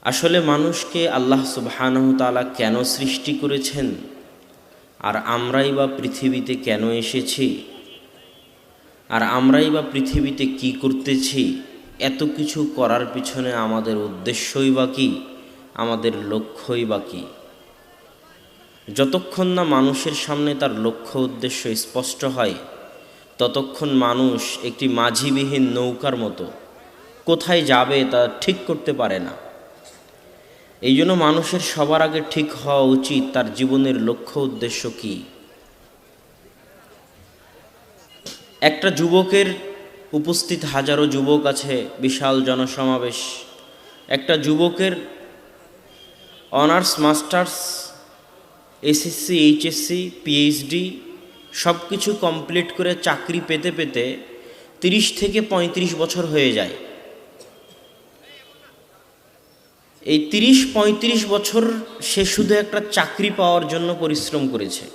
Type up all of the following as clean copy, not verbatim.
আসলে মানুষকে আল্লাহ সুবহানাহু তাআলা কেন সৃষ্টি করেছেন, আর আমরাই বা পৃথিবীতে কেন এসেছি, আর আমরাই বা পৃথিবীতে কি করতেছি, এত কিছু করার পিছনে আমাদের উদ্দেশ্যই বা কী, আমাদের লক্ষ্যই বা কী। যতক্ষণ না মানুষের সামনে তার লক্ষ্য উদ্দেশ্য স্পষ্ট হয়, ততক্ষণ মানুষ একটি মাঝিবিহীন নৌকার মতো কোথায় যাবে তা ঠিক করতে পারে না। এই জন্য মানুষের সবার আগে ঠিক হওয়া উচিত তার জীবনের লক্ষ্য উদ্দেশ্য কী। একটা যুবকের উপস্থিত হাজারো যুবক আছে, বিশাল জনসমাবেশ। একটা যুবকের honours, masters, SSC, HSC, PhD সব কিছু কমপ্লিট করে চাকরি পেতে পেতে 30 থেকে 35 বছর হয়ে যায়। এই 30-35 বছর সে শুধু একটা চাকরি পাওয়ার জন্য পরিশ্রম করেছে।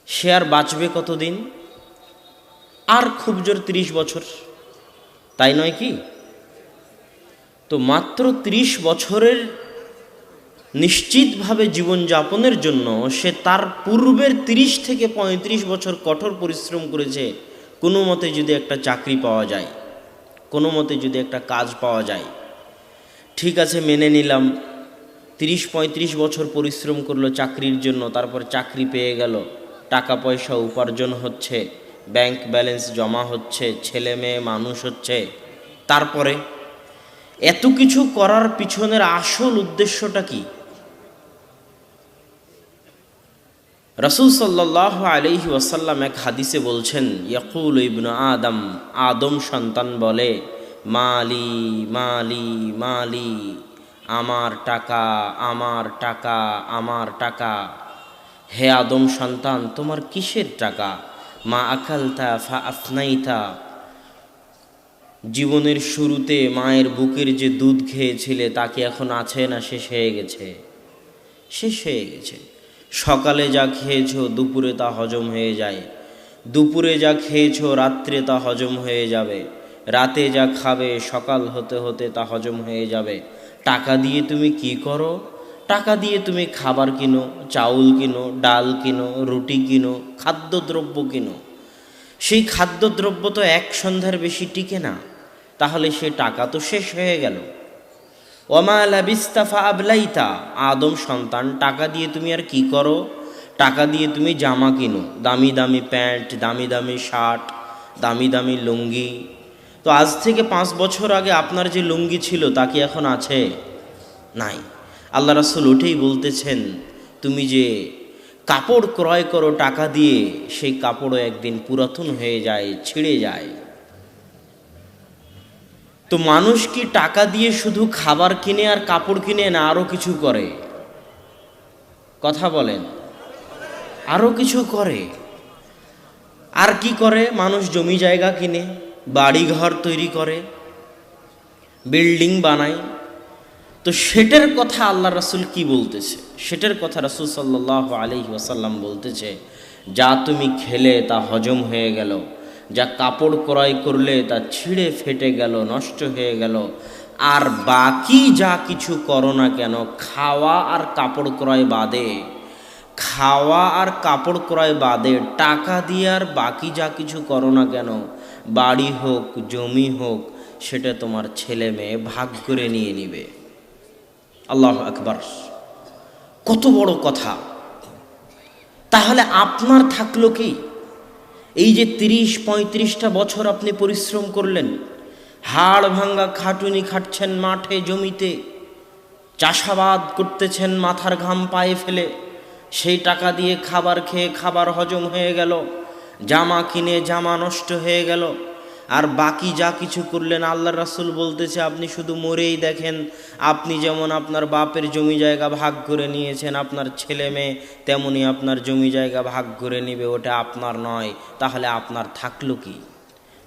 সে আর বাঁচবে কতদিন? আর খুব জোর 30 বছর, তাই নয় কি? তো মাত্র 30 বছরের নিশ্চিতভাবে জীবনযাপনের জন্য সে তার পূর্বের 30 থেকে 35 বছর কঠোর পরিশ্রম করেছে। কোনো মতে যদি একটা চাকরি পাওয়া যায়, কোনো মতে যদি একটা কাজ পাওয়া যায়, ঠিক আছে মেনে নিলাম। 30-35 বছর পরিশ্রম করলো চাকরির জন্য, তারপর চাকরি পেয়ে গেল, টাকা পয়সা উপার্জন হচ্ছে, ব্যাংক ব্যালেন্স জমা হচ্ছে, ছেলে মেয়ে মানুষ হচ্ছে। তারপরে এত কিছু করার পিছনের আসল উদ্দেশ্যটা কি? রাসূল সাল্লাল্লাহু আলাইহি ওয়াসাল্লাম এক হাদিসে বলছেন, ইয়াকুল ইবনু আদম, আদম সন্তান বলে, মালি মালি মালি, আমার টাকা আমার টাকা আমার টাকা। হে আদম সন্তান, তোমার কিসের টাকা? মা আকালতা ফা আফনাইতা, জীবনের শুরুতে মায়ের বুকের যে দুধ খেয়েছিলে তা কি এখন আছে, না শেষ হয়ে গেছে? শেষ হয়ে গেছে। সকালে যা খেয়েছো দুপুরে তা হজম হয়ে যায়, দুপুরে যা খেয়েছো রাত্রে তা হজম হয়ে যাবে, রাতে যা খাবে সকাল হতে হতে তা হজম হয়ে যাবে। টাকা দিয়ে তুমি কি করো? টাকা দিয়ে তুমি খাবার কিনো, চাউল কিনো, ডাল কিনো, রুটি কিনো, খাদ্যদ্রব্য কিনো। সেই খাদ্যদ্রব্য তো এক সন্ধ্যার বেশি টিকে না, তাহলে সে টাকা তো শেষ হয়ে গেল। ওমা লাবিস্তাফা আবলাইতা, আদম সন্তান, টাকা দিয়ে তুমি আর কি করো? টাকা দিয়ে তুমি জামা কিনো, দামি দামি প্যান্ট, দামি দামি শার্ট, দামি দামি লুঙ্গি। তো আজ থেকে 5 বছর আগে আপনার যে লুঙ্গি ছিল তা কি এখন আছে? নাই। আল্লাহ রাসূল ওঠেই বলতেছেন, তুমি যে কাপড় ক্রয় করো টাকা দিয়ে, সেই কাপড়ও একদিন পুরাতন হয়ে যায়, ছিঁড়ে যায়। তো মানুষ কি টাকা দিয়ে শুধু খাবার কিনে আর কাপড় কিনে, না আরও কিছু করে? কথা বলেন। আরও কিছু করে। আর কি করে? মানুষ জমি জায়গা কিনে, বাড়ি ঘর তৈরি করে, বিল্ডিং বানায়। তো সেটার কথা আল্লাহ রাসূল কি বলতেছে? সেটার কথা রাসূল সাল্লাল্লাহু আলাইহি ওয়াসাল্লাম বলতেছে, যা তুমি খেলে তা হজম হয়ে গেল, যা কাপড় ক্রয় করলে তা ছিঁড়ে ফেটে গেল, নষ্ট হয়ে গেল, আর বাকি যা কিছু করো না কেন, খাওয়া আর কাপড় ক্রয় বাদে, খাওয়া আর কাপড় ক্রয় বাদে টাকা দিয়ে আর বাকি যা কিছু করো না কেন, বাড়ি হোক জমি হোক, সেটা তোমার ছেলে মেয়ে ভাগ করে নিয়ে নিবে। আল্লাহু আকবার, কত বড় কথা! তাহলে আপনার থাকলো কি? এই যে 30-35টা বছর আপনি পরিশ্রম করলেন, হাড় ভাঙ্গা খাটুনি খাটছেন মাঠে জমিতে, চাষাবাদ করতেছেন মাথার ঘাম পায়ে ফেলে, সেই টাকা দিয়ে খাবার খেয়ে খাবার হজম হয়ে গেল, জামা কিনে জামা নষ্ট হয়ে গেল, আর বাকি যা কিছু করলেন, আল্লাহর রাসূল বলতেছে আপনি শুধু মরেই দেখেন। আপনি যেমন আপনার বাপের জমি জায়গা ভাগ করে নিয়েছেন, আপনার ছেলে মেয়ে তেমনি আপনার জমি জায়গা ভাগ করে নেবে, ওটা আপনার নয়। তাহলে আপনার থাকলো কি?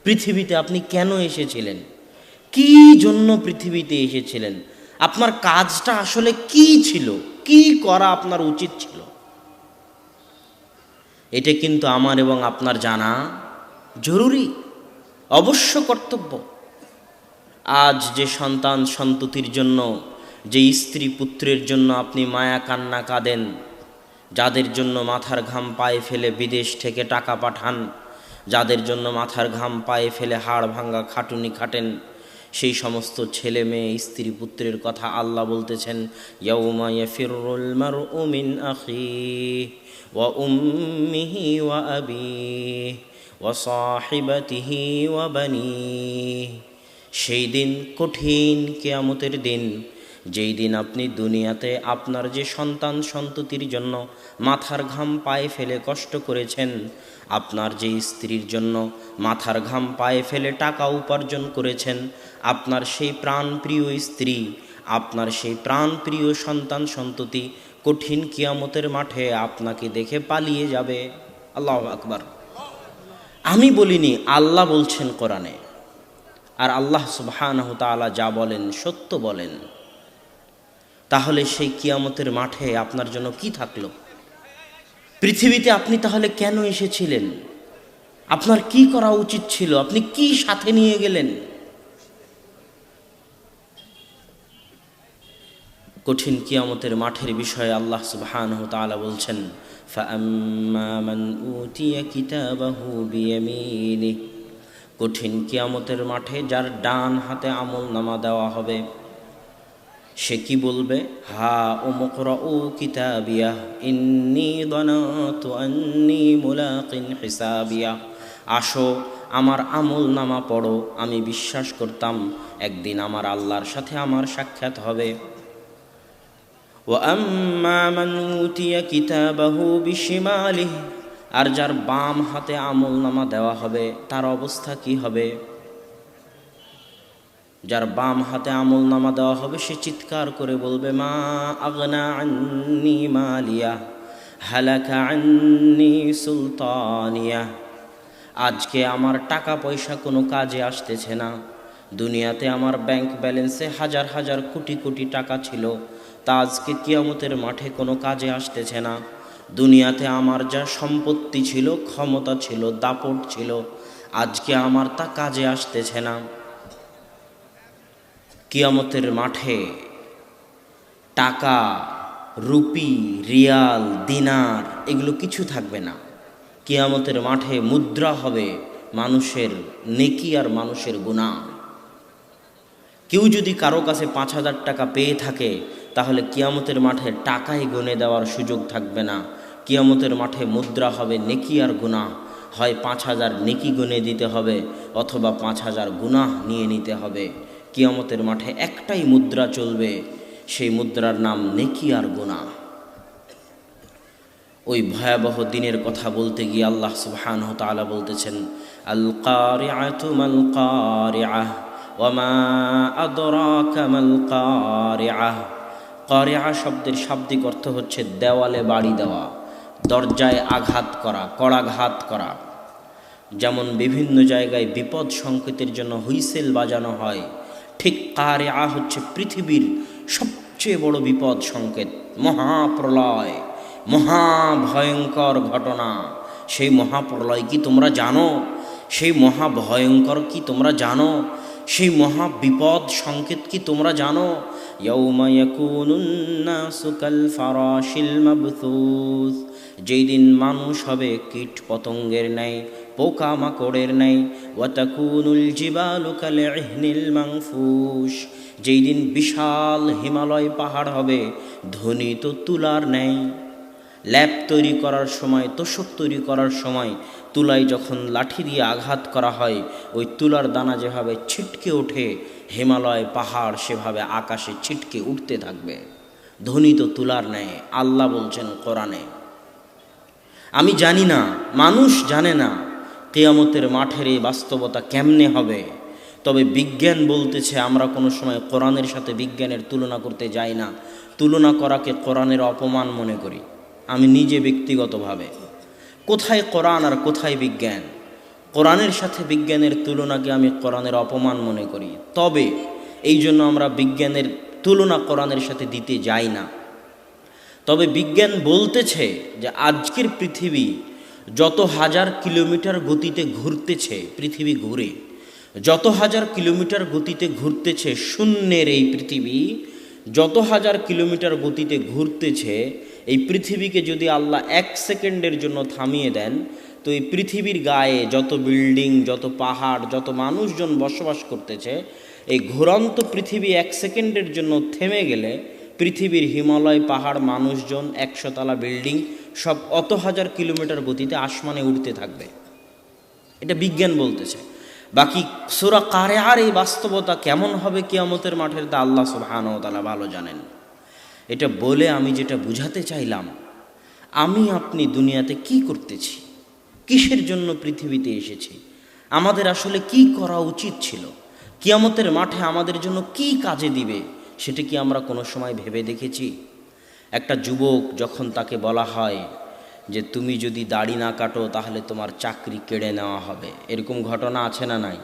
পৃথিবীতে আপনি কেন এসেছিলেন? কি জন্য পৃথিবীতে এসেছিলেন? আপনার কাজটা আসলে কি ছিল? কি করা আপনার উচিত ছিল? এটা কিন্তু আমার এবং আপনার জানা জরুরি, অবশ্য কর্তব্য। আজ যে সন্তান সন্ততির জন্য, যে স্ত্রী পুত্রের জন্য আপনি মায়া কান্না কাঁদেন, যাদের জন্য মাথার ঘাম পায়ে ফেলে বিদেশ থেকে টাকা পাঠান, যাদের জন্য মাথার ঘাম পায়ে ফেলে হাড় ভাঙ্গা খাটুনি খাটেন, সেই সমস্ত ছেলে মেয়ে স্ত্রী পুত্রের কথা আল্লাহ বলতেছেন, ইয়াউমা ইয়াফিরুল মারউ মিন আখিহি ওয়া উম্মিহি ওয়া আবিহি ওয়া সাহিবাতিহি ওয়া বানিহি। সেই দিন কঠিন কিয়ামতের দিন, যেই দিন আপনি দুনিয়াতে আপনার যে সন্তান সন্ততির জন্য মাথার ঘাম পায়ে ফেলে কষ্ট করেছেন, আপনার যে স্ত্রীর জন্য মাথার ঘাম পায়ে ফেলে টাকা উপার্জন করেছেন, আপনার সেই প্রাণপ্রিয় স্ত্রী, আপনার সেই প্রাণপ্রিয় সন্তান সন্ততি কঠিন কিয়ামতের মাঠে আপনাকে দেখে পালিয়ে যাবে। আল্লাহু আকবার। আমি বলিনি, আল্লাহ বলছেন কোরআনে। আর আল্লাহ সুবহানাহু তাআলা যা বলেন সত্য বলেন। তাহলে সেই কিয়ামতের মাঠে আপনার জন্য কি থাকলো? পৃথিবীতে আপনি তাহলে কেন এসেছিলেন? আপনার কি করা উচিত ছিল? আপনি কি সাথে নিয়ে গেলেন? কঠিন কিয়ামতের মাঠের বিষয়ে আল্লাহ সুবহানাহু তাআলা বলছেন, ফাআম্মা মান উতিয়া কিতাবাহু বিয়ামিনিহি। কঠিন কিয়ামতের মাঠে যার ডান হাতে আমলনামা দেওয়া হবে, সে কি বলবে? হা উমকরাউ কিতাবিয়া ইন্নী যানাতু আন্নী মুলাকিন হিসাবিয়া। আসো আমার আমলনামা পড়ো, আমি বিশ্বাস করতাম একদিন আমার আল্লাহর সাথে আমার সাক্ষাৎ হবে। ওয়া আম্মা মান উতিয়া কিতাবাহু বিশিমালিহি। আর যার বাম হাতে আমলনামা দেওয়া হবে তার অবস্থা কি হবে? যার বাম হাতে আমলনামা দেওয়া হবে সে চিৎকার করে বলবে, মা আগনা আন্নি মালিয়া হালাকা আন্নি সুলতানিয়া। আজকে আমার টাকা পয়সা কোনো কাজে আসতেছে না। দুনিয়াতে আমার ব্যাংক ব্যালেন্সে হাজার হাজার কোটি কোটি টাকা ছিল, তা আজকে কিয়ামতের মাঠে কোনো কাজে আসতেছে না। দুনিয়াতে আমার যা সম্পত্তি ছিল, ক্ষমতা ছিল, দাপট ছিল, আজকে আমার তা কাজে আসতেছে না। কিয়ামতের মাঠে টাকা, রুপি, রিয়াল, দিনার এগুলো কিছু থাকবে না। কিয়ামতের মাঠে মুদ্রা হবে মানুষের নেকি আর মানুষের গুনাহ। কেউ যদি কারো কাছে 5,000 টাকা পেয়ে থাকে, তাহলে কিয়ামতের মাঠে টাকাই গুনে দেওয়ার সুযোগ থাকবে না। কিয়ামতের মাঠে মুদ্রা হবে নেকি আর গুনাহ। হয় 5,000 নেকি গুনে দিতে হবে, অথবা 5,000 গুনাহ নিয়ে নিতে হবে। কিয়ামতের মাঠে একটাই মুদ্রা চলবে, সেই মুদ্রার নাম নেকি আর গুনাহ। ওই ভয়াবহ দিনের কথা বলতে গিয়ে আল্লাহ সুবহানাহু ওয়া তাআলা বলতেছেন, আল কারিআতু মাল কারিআহ ওয়া মা আদরাকা মাল কারিআহ। কারিআহ শব্দের শাব্দিক অর্থ হচ্ছে দেওয়ালে বাড়ি দেওয়া, দরজায় আঘাত করা, কড়াঘাত করা। যেমন বিভিন্ন জায়গায় বিপদ সংকেতের জন্য হুইসেল বাজানো হয়, ঠিক কারিআহ হচ্ছে পৃথিবীর সবচেয়ে বড় বিপদ সংকেত। মহাপ্রলয়, মহাভয়ঙ্কর ঘটনা। সেই মহাপ্রলয় কি তোমরা জানো? সেই মহাভয়ঙ্কর কি তোমরা জানো? সেই মহা বিপদ সংকেত কি তোমরা জানো? ইয়াউমা ইয়াকুনুন নাসু কাল ফারাশিল মাবথুস। যেই দিন মানুষ হবে কীট পতঙ্গের ন্যায়, পোকা মাকড়ের ন্যায়। ওয়া তাকুনুল জিবালু কাল ইহনিল মানফুশ। যেই দিন বিশাল হিমালয় পাহাড় হবে ধ্বনিত তুলার ন্যায়। ল্যাপ তৈরি করার সময়, তোষক তৈরি করার সময় তুলায় যখন লাঠি দিয়ে আঘাত করা হয়, ওই তুলার দানা যেভাবে ছিটকে ওঠে, হিমালয় পাহাড় সেভাবে আকাশে ছিটকে উঠতে থাকবে, ধ্বনিত তুলার ন্যায়। আল্লাহ বলছেন কোরআনে। আমি জানি না, মানুষ জানে না কিয়ামতের মাঠের এই বাস্তবতা কেমনে হবে। তবে বিজ্ঞান বলতেছে, আমরা কোনো সময় কোরআনের সাথে বিজ্ঞানের তুলনা করতে যাই না। তুলনা করাকে কোরআনের অপমান মনে করি আমি নিজে ব্যক্তিগতভাবে। কোথায় কোরআন আর কোথায় বিজ্ঞান? কোরআনের সাথে বিজ্ঞানের তুলনাকে আমি কোরআনের অপমান মনে করি। তবে এই জন্য আমরা বিজ্ঞানের তুলনা কোরআনের সাথে দিতে যাই না। তবে বিজ্ঞান বলতেছে যে আজকের পৃথিবী যত হাজার কিলোমিটার গতিতে ঘুরতেছে, পৃথিবী ঘুরে যত হাজার কিলোমিটার গতিতে ঘুরতেছে শূন্যের এই পৃথিবী, যত হাজার কিলোমিটার গতিতে ঘুরতেছে এই পৃথিবীকে যদি আল্লাহ 1 সেকেন্ডের জন্য থামিয়ে দেন, তো এই পৃথিবীর গায়ে যত বিল্ডিং, যত পাহাড়, যত মানুষজন বসবাস করতেছে, এই ঘুরন্ত পৃথিবী 1 সেকেন্ডের জন্য থেমে গেলে পৃথিবীর হিমালয়, পাহাড়, মানুষজন, 100 তলা বিল্ডিং সব অত হাজার কিলোমিটার গতিতে আসমানে উঠতে থাকবে। এটা বিজ্ঞান বলতেছে। বাকি সূরা কারিআর এই বাস্তবতা কেমন হবে কিয়ামতের মাঠের, তা আল্লাহ সুবহানাহু ওয়া তাআলা ভালো জানেন। এটা বলে আমি যেটা বুঝাতে চাইলাম, আমি আপনি দুনিয়াতে কি করতেছি, কিসের জন্য পৃথিবীতে এসেছি, আমাদের আসলে কি করা উচিত ছিল, কিয়ামতের মাঠে আমাদের জন্য কি কাজে দিবে, সেটা কি আমরা কোনো সময় ভেবে দেখেছি? একটা যুবক যখন তাকে বলা হয় যে তুমি যদি দাড়ি না কাটো তাহলে তোমার চাকরি কেড়ে নেওয়া হবে, এরকম ঘটনা আছে না নাই?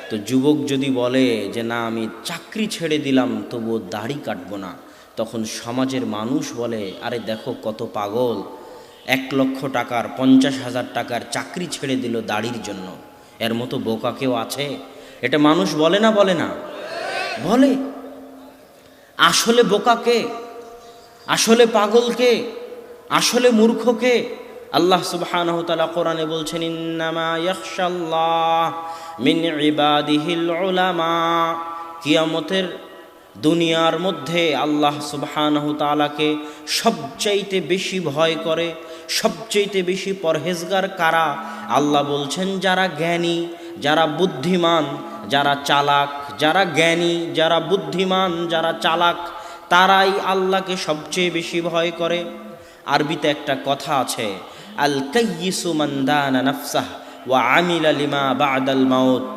তো যুবক যদি বলে যে না আমি চাকরি ছেড়ে দিলাম তবুও দাড়ি কাটবো না, তখন সমাজের মানুষ বলে আরে দেখো কত পাগল, 1 লক্ষ টাকার 50,000 টাকার চাকরি ছেড়ে দিল দাড়ির জন্য, এর মতো বোকা কেউ আছে? এটা মানুষ বলে না বলে না? বলে। আসলে বোকাকে, আসলে পাগলকে, আসলে মূর্খকে আল্লাহ সুবহানাহু ওয়া তাআলা কোরআনে বলছেন ইন্নামা ইয়াখশাল্লাহ মিন ইবাদিহিল উলামা। কিয়ামতের দুনিয়ার মধ্যে আল্লাহ সুবহানাহু ওয়া তাআলাকে সবচাইতে বেশি ভয় করে, সবচাইতে বেশি পরহেজগার কারা? আল্লাহ বলছেন যারা জ্ঞানী, যারা বুদ্ধিমান, যারা চালাক, যারা জ্ঞানী, যারা বুদ্ধিমান, যারা চালাক, তারাই আল্লাহকে সবচেয়ে বেশি ভয় করে। আরবিতে একটা কথা আছে, আল কাইয়িসু মান দানা নাফসাহ ওয়া আমিলা লিমা বা'দাল মাউত।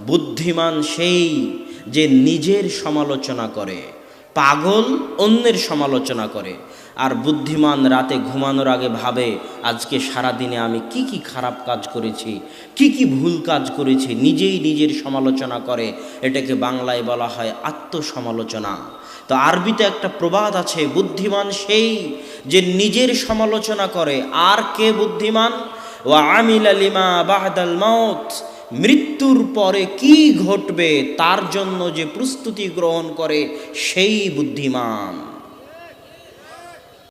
বুদ্ধিমান সেই যে নিজের সমালোচনা করে, পাগল অন্যের সমালোচনা করে। আর বুদ্ধিমান রাতে ঘুমানোর আগে ভাবে আজকে সারাদিনে আমি কি কি খারাপ কাজ করেছি, কি কি ভুল কাজ করেছি, নিজেই নিজের সমালোচনা করে। এটাকে বাংলায় বলা হয় আত্মসমালোচনা। তো আরবিতে একটা প্রবাদ আছে, বুদ্ধিমান সেই যে নিজের সমালোচনা করে। আর কে বুদ্ধিমান? ওয়া আমিলা লিমা বা'দাল মাউত, মৃত্যুর পরে কি ঘটবে তার জন্য যে প্রস্তুতি গ্রহণ করে সেই বুদ্ধিমান।